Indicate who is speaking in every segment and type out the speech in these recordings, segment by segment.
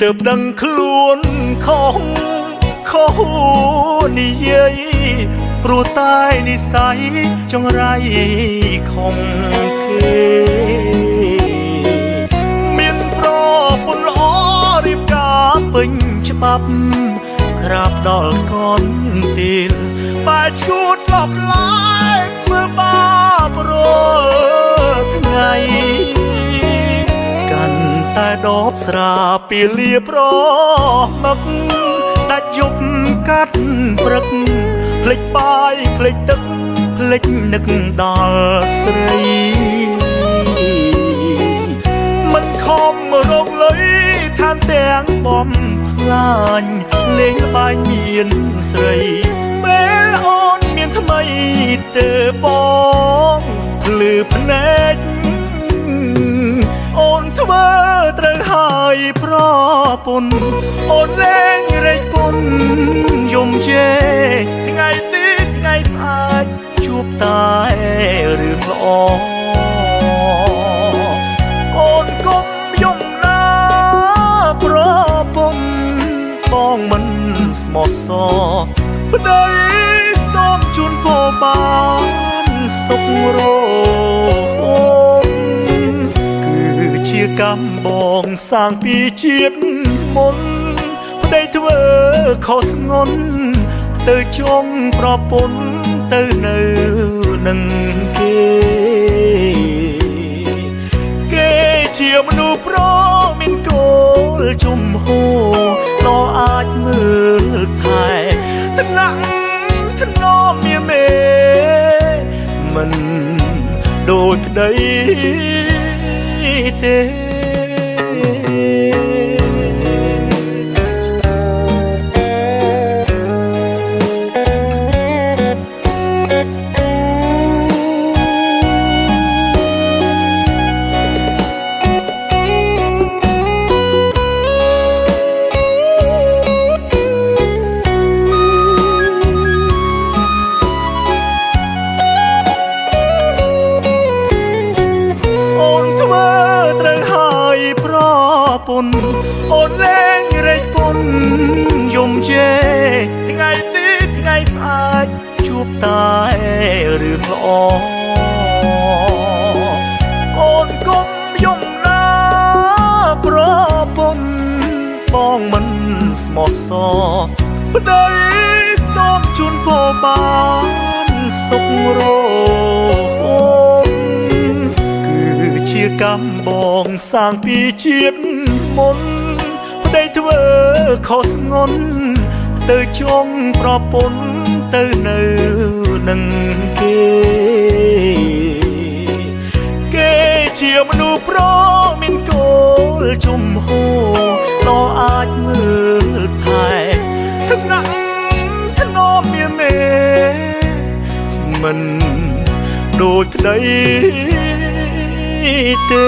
Speaker 1: ើបដឹងខ្លួនខុសនិយាយព្រោះតែនិស័យចង្រៃខំគេមានប្រពន្ធល្អរៀបការពេញច្បាប់ក្រាបដល់កនទីលបែរឈួតលប់ឡាយធ្វើបាបរលថ្ងៃកាន់តែដបស្រាពីលាប្រមឹកដាច់យប់កាត់ព្រឹកភ្លេចបាយភ្លេចទឹកភ្លេចនឹកដល់ស្រីមិនខំរកលុយឋានទាំងបំផ្លាញលេងល្បែងមានស្រីពេលអូនមានថ្មីទៅបងភ្លឺភ្នែកអូនធ្វើត្រូវហើយប្រពន្ធអូនលេងរែកពុនយំជេរថ្ងៃនេះថ្ងៃស្អែកជួបតែរឿងល្អអូនកុំយំណាប្រពន្ធបងមិនស្មោះសរប្តីសូមជូនពរបានសុខរហូតគឺជាកម្មបងសាងពីជាតិមុនប្តីធ្វើខុសធ្ងន់ទៅចងប្រពន្ធទៅនៅនឹងគេជាមនុស្សប្រមានគោលជំហរឡអាចមើលថែថ្នាក់ថ្នមមានមេមិនដូចប្តីទេអូនលេងរែកពុនយំជេរថ្ងៃនេះថ្ងៃស្អែកជួបតែរឿងល្អអូនកុំយំណាប្រពន្ធបងមិនស្មោះសរប្តីសូមជូនពរបានសុខរហូតគឺជាកម្មបងសាងពីជាតិមុនប្តីធ្វើខុសធ្ងន់ទៅចងប្រពន្ធទៅនៅនឹងគេជាមនុស្សប្រមានគោលជំហរឡអាចមើលថែថ្នាក់ថ្នមមានមេមិនដូចប្តីទេ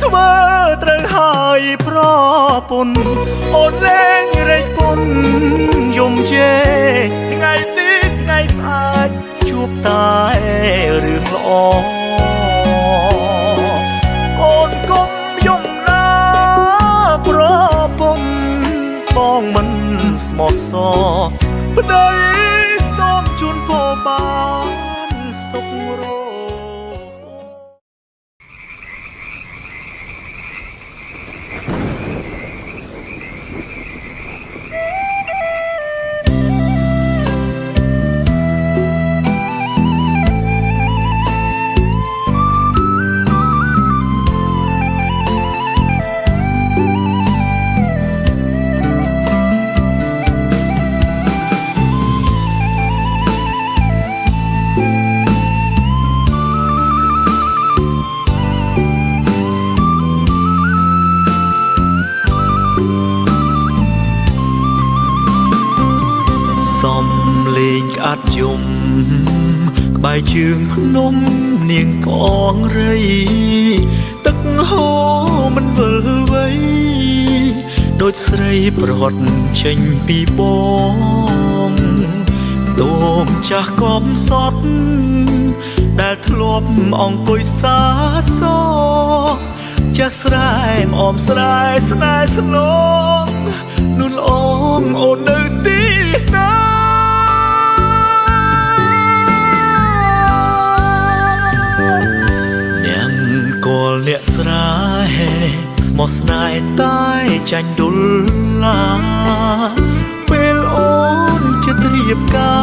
Speaker 1: ធ្វើត្រូវហើយប្រពន្ធអូនលេងរែកពុនយំជេរថ្ងៃនេះថ្ងៃស្អែកជួបតែរឿងល្អអូនកុំយំណាប្រពន្ធបងមិនស្មោះសរប្តីសូមជូនពរបានសុខរហូត
Speaker 2: เ
Speaker 1: ក្អាត់យំក្បែរជើងភ្នំនាងកងរៃទឹកហូរមិនវិលវៃដូចស្រីប្រត់ចេញពីបងតោមចាស់កំសត់ដែលធ្លាប់អង្គុយសាសចាស់ស្រែមអមស្រែស្នេហ៍ស្នងនួនអងអូននៅទីណានាងកលអ្នកស្រែស្មោះស្នេហ៍តែចាញ់ដុល្លារពេលអូនចិត្តរៀបកា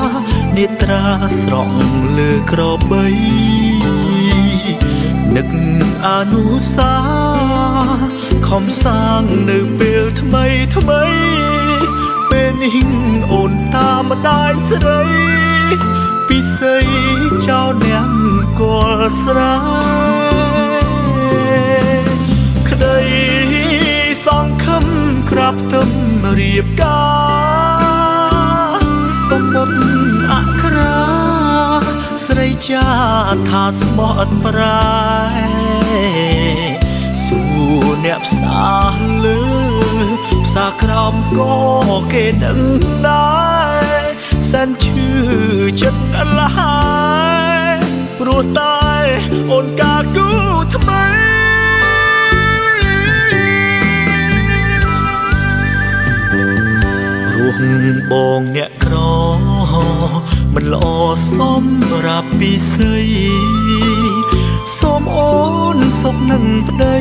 Speaker 1: រនេត្រាស្រង់លើក្របីនឹកអនុសាខំសាងនៅពេលថ្មីថ្មីពេលនេះអូនតាមម្ដាយស្រីពិសីចៅនាងកលស្រែក្តីសង្ឃឹមក្រាបទឹមរៀបការសំបុត្រអក្រាស្រីចាថាស្មោះអត់ប្រែសួរអ្នកផ្សារលើផ្សារក្រោមក៏គេដឹងដែរសែនឈឺចិត្តលហើយព្រោះតែអូនកាគូថ្មីរស់បងអ្នកក្រមិនល្អសម្រាប់ពីសីសូមអូនសុខនឹងប្តី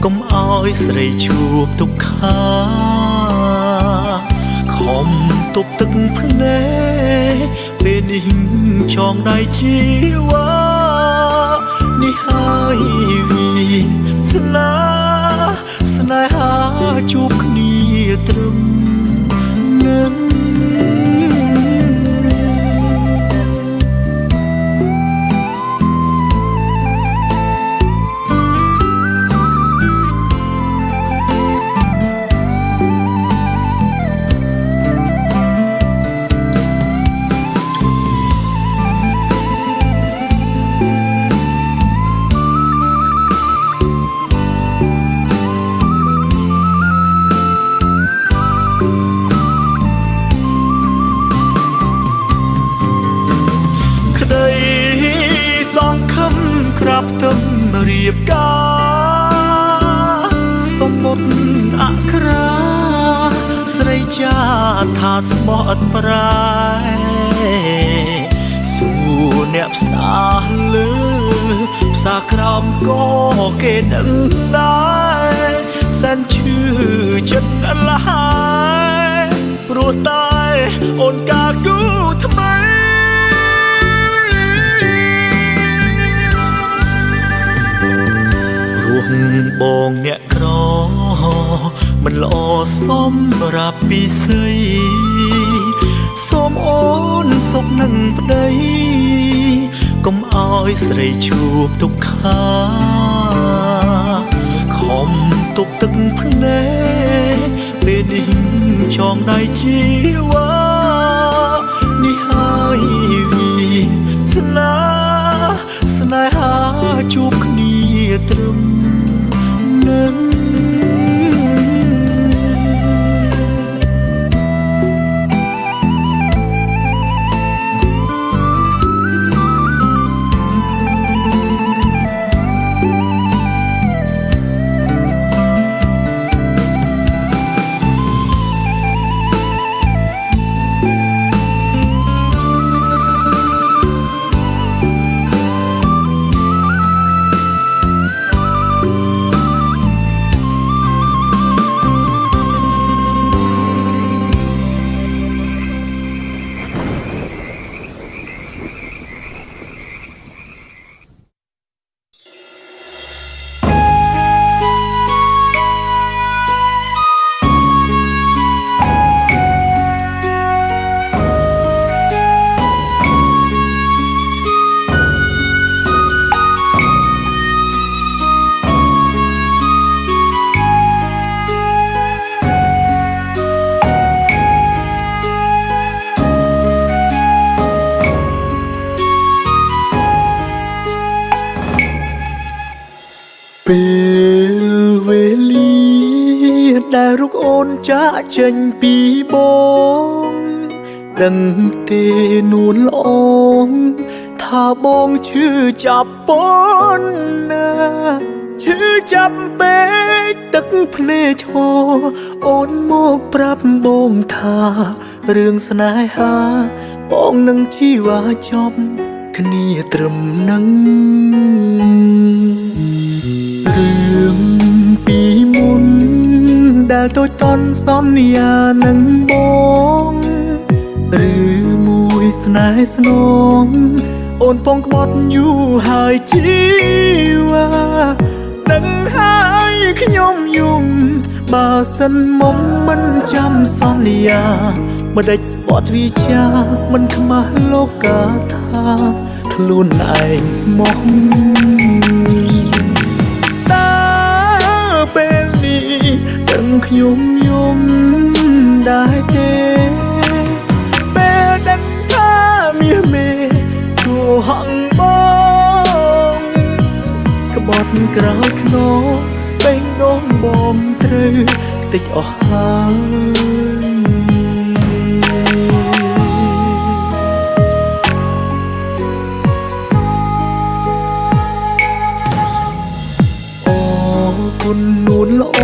Speaker 1: កុំឲ្យស្រីជួបទុក្ខាខំទប់ទឹកភ្នែកពេលនេះចងដៃជីវ៉ានេះហើយវាស្នេហាជួបគ្នាត្រឹមនឹងក្រាបទឹមរៀបការសំបុត្រអក្រាស្រីចាថាស្មោះអត់ប្រែសួរអ្នកផ្សារលើផ្សារក្រោមក៏គេដឹងដែរសែនឈឺចិត្តលហើយព្រោះតែអូនកាគូថ្មីបងអ្នកក្រមិនល្អសម្រាប់ពីសីសូមអូនសុខនឹងប្តីកុំឲ្យស្រីជួបទុក្ខាខំទប់ទឹកភ្នែកពេលនេះចងដៃជីវ៉ានេះហើយវាស្នេហាជួបគ្នាត្រឹមនឹង
Speaker 2: เ
Speaker 1: ចេញពីបងដឹងទេនួនល្អងថាបងឈឺចាប់ប៉ុណ្ណាឈឺចាប់ពេកទឹកភ្នែកឈរអូនមកប្រាប់បងថារឿងស្នេហាបងនឹងជីវ៉ាចប់គ្នាត្រឹមនឹងរឿងពីមុនដែលតូចតន់សន្យានឹងបងឬមួយស្នេហ៍ស្នងអូនពងក្បត់យូរហើយជីវ៉ាដឹងហើយខ្ញុំយំបើសិនមុំមិនចាំសន្យាមិនដេចស្បត់វិជាមិនខ្មាស់លោកកាថាខ្លួនឯងមកតើពេលនេះដឹងខ្ញុំយំដែរទេពេលដឹងថាមាសមេគួរហងបងក្បត់ក្រោយខ្នងបេងដូងបងត្រូវខ្ទេចអស់ហើយគុណនួនល្អ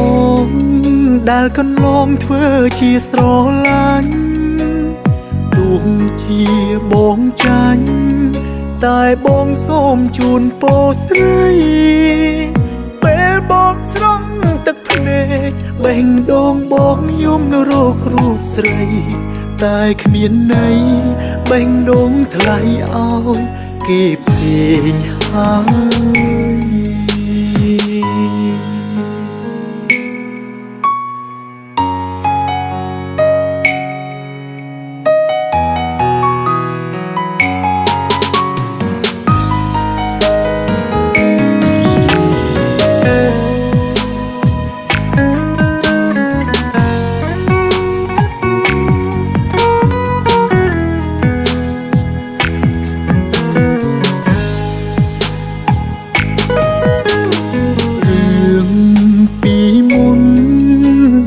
Speaker 1: ដែលកន្លងធ្វើជាស្រឡាញ់ទោះជាបងចាញ់តែបងសូមជូនពរស្រីពេលបងស្រង់ទឹកភ្នែកបេះដូងបងយំរករូបស្រីតែគ្មានន័យបេះដូងថ្លៃឲ្យគេផ្សេងហើយ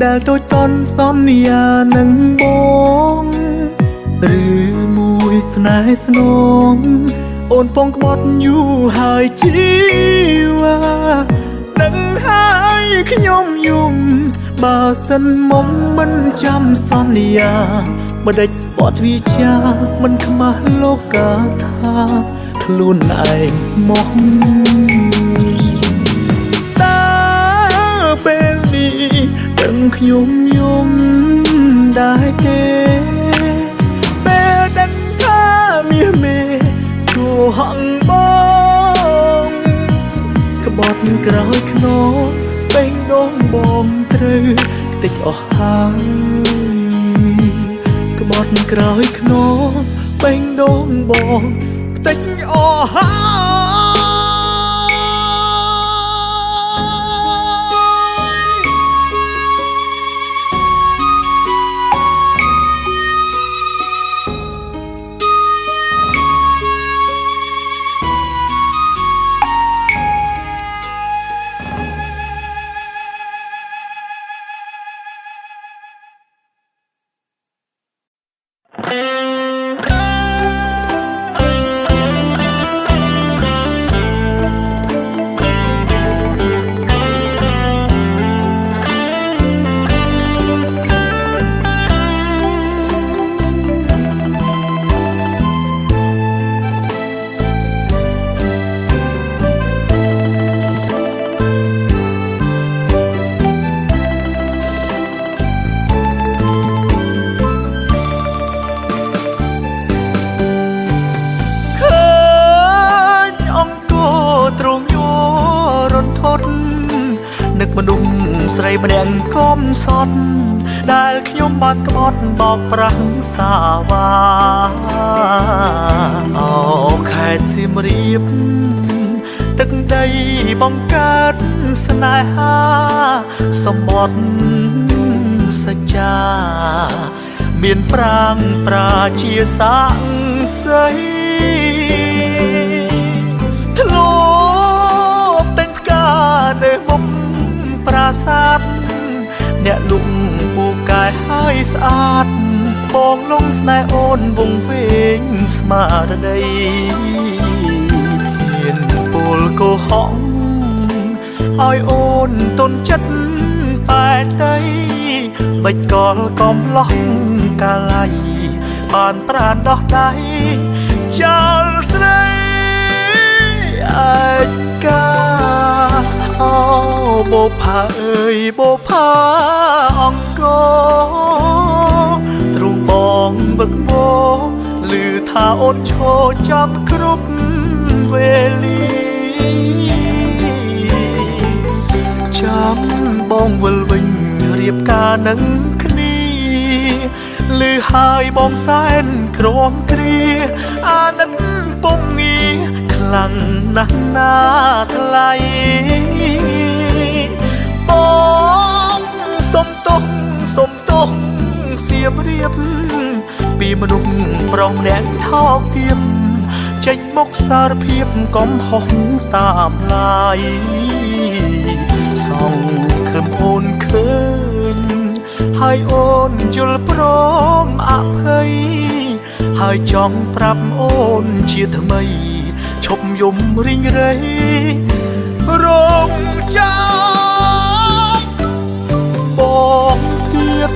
Speaker 1: ដែលតូចតន់សន្យានឹងបងឬមួយស្នេហ៍ស្នងអូនពងក្បត់យូរហើយជីវ៉ាដឹងហើយខ្ញុំយំបើសិនមុំមិនចាំសន្យាមិនដេចស្បត់វិជាមិនខ្មាស់លោកកាថាខ្លួនឯងមកពេលនេះដឹងខ្ញុំយំដែរទេពេលដឹងថាមាសមេគួរហងបងក្បត់ក្រោយខ្នងបេះដូងបងត្រូវខ្ទេចអស់ហើយក្បត់ក្រោយខ្នងបេះដូងបងខ្ទេចអស់ហើយស្រីម្នាក់កំសត់ដែលខ្ញុំបានក្បត់បោកប្រាំងសាវ៉ាអូខេត្តសៀមរាបទឹកដីបង្កើតស្នេហាសម្បត្តិសច្ចាមានប្រាំងប្រាជាសាក់សីធ្លាប់តែងផ្កានៅមុខប្រាសាទអ្នកលុំពូ កាយហើយស្អាតបងលងស្នេហ៍អូនវងវែងស្មារតីមានពលកោហងឲ្យអូនទុនចិត្តតែតីបិចកលកំឡោះកាលៃបានប្រានដោះដៃចោលស្រីឯកាអូបូផាអើយបូផាអង្គទ្រូងបងវឹកវរឮថាអូនឈរចាំគ្រប់វេលាចាំបងវិលវិញរៀបការនឹងគ្នាឮហើយបងសែនក្រំគ្រាអាណិតពងងារខ្លាំងណាស់ណាថ្លៃបងសុំទោសសៀមរៀបពីមនុស្សប្រុសម្នាក់ថោកទាបចេញមកសារភាពកំហុសតាមឡាយសងខឹមអូនឃើញហើយអូនយល់ព្រមអភ័យហើយចង់ប្រាប់អូនជាថ្មីឈប់យំរីងរៃរងចាំបងទៀត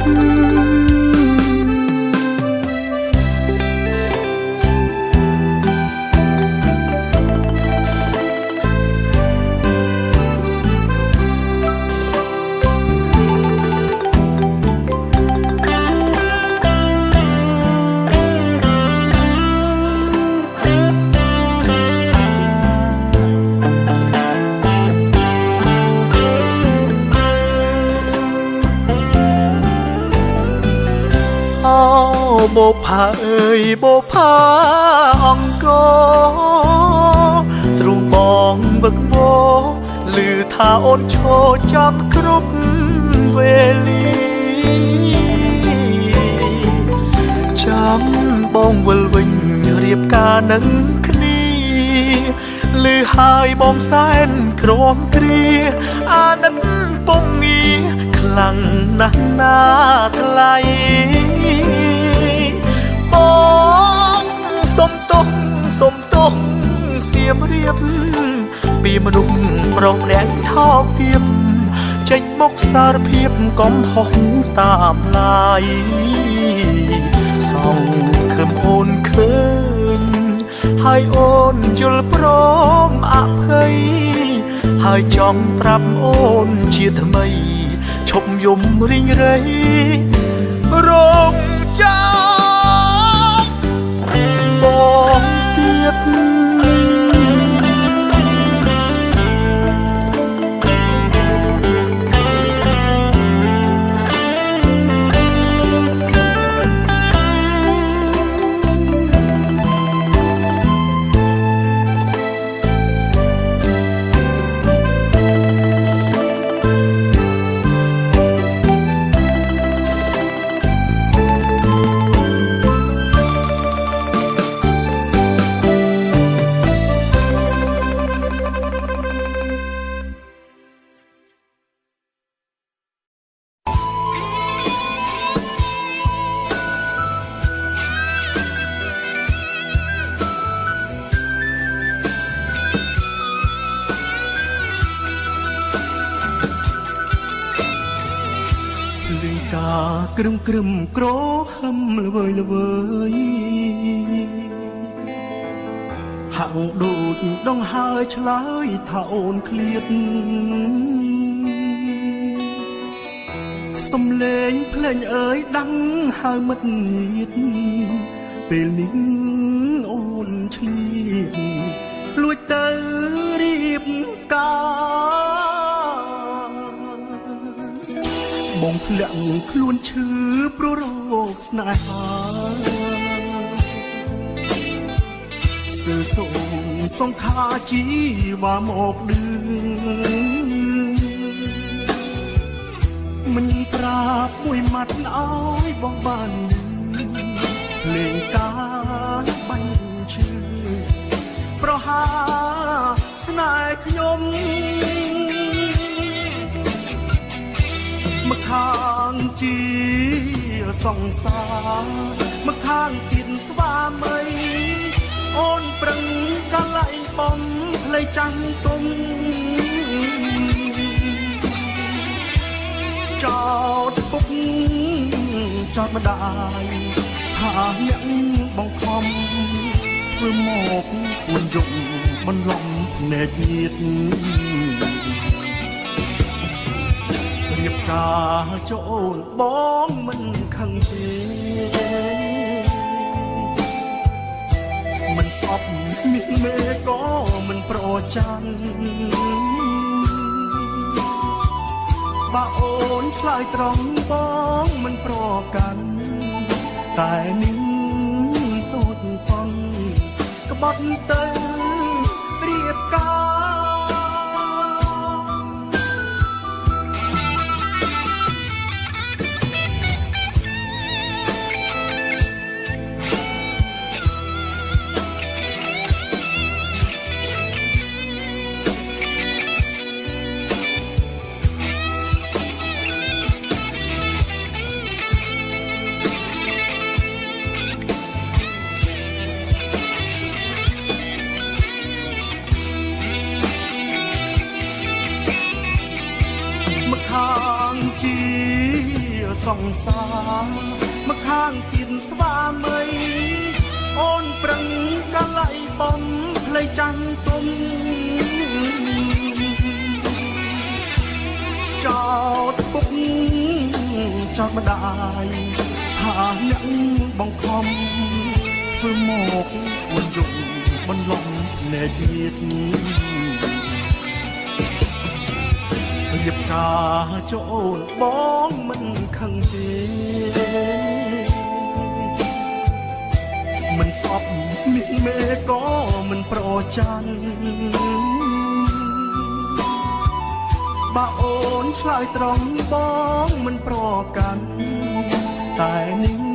Speaker 1: បូផាអើយបូផាអង្គទ្រូងបងវឹកវរឮថាអូនឈរចាំគ្រប់វេលាចាំបងវិលវិញរៀបការនឹងគ្នាឮហើយបងសែនក្រំគ្រាអាណិតពងងារខ្លាំងណាស់ណាថ្លៃបងសុំទោសសៀមរៀបពីមនុស្សប្រុសម្នាក់ថោកទាបចេញមកសារភាពកំហុសតាមឡាយសងខឹមអូនឃើញហើយអូនយល់ព្រមអភ័យហើយចង់ប្រាប់អូនជាថ្មីឈប់យំរីងរៃរងចាំបងទៀតក្រឹមក្រហឹមល្វើយហាក់ដូចដងហើយឆ្លើយថាអូនឃ្លាតសំឡេងភ្លេងអើយដឹងហើយមិត្តញាតពេលនេះអូនឆ្លៀតលួចទៅរៀបការបងធ្លាក់ខ្លួនឈឺព្រោះរោគស្នេហាស្ទើរសូមសង្ខារជីវ៉ាមកឌឺមិនប្រាប់មួយម៉ាត់ឲ្យបងបានលេងការបាញ់ឈឺប្រហាស្នេហ៍ខ្ញុំម្ខាងជី សង្សារមកខាងទៀតស្វាមីអូនប្រឹងកលៃបំផ្លៃចាំងទុំចោតពុកចោតម្ដាយថាអ្នកបង្ខំធ្វើមកគួនយំបន្លំភ្នែកញៀតរៀបការចូលបងមិនខឹងទេមិនស្អប់មានមេក៏មិនប្រចាំបើអូនឆ្លើយត្រង់បងមិនប្រកាន់តែនឹងតូចប៉ុនក្បត់ទៅរៀបការខាងជាសង្សារមកខាងទៀតស្វាមីអូនប្រឹងកលៃបំផ្លៃចាំងទុំចោតពុកចោតម្ដាយថាអ្នកបង្ខំធ្វើមកគួនយំបន្លំភ្នែកញៀតរៀបការចូលបងមិនខឹងទេមិនស្អប់មានមេក៏មិនប្រចាំបើអូនឆ្លើយត្រង់បងមិនប្រកាន់តែនឹង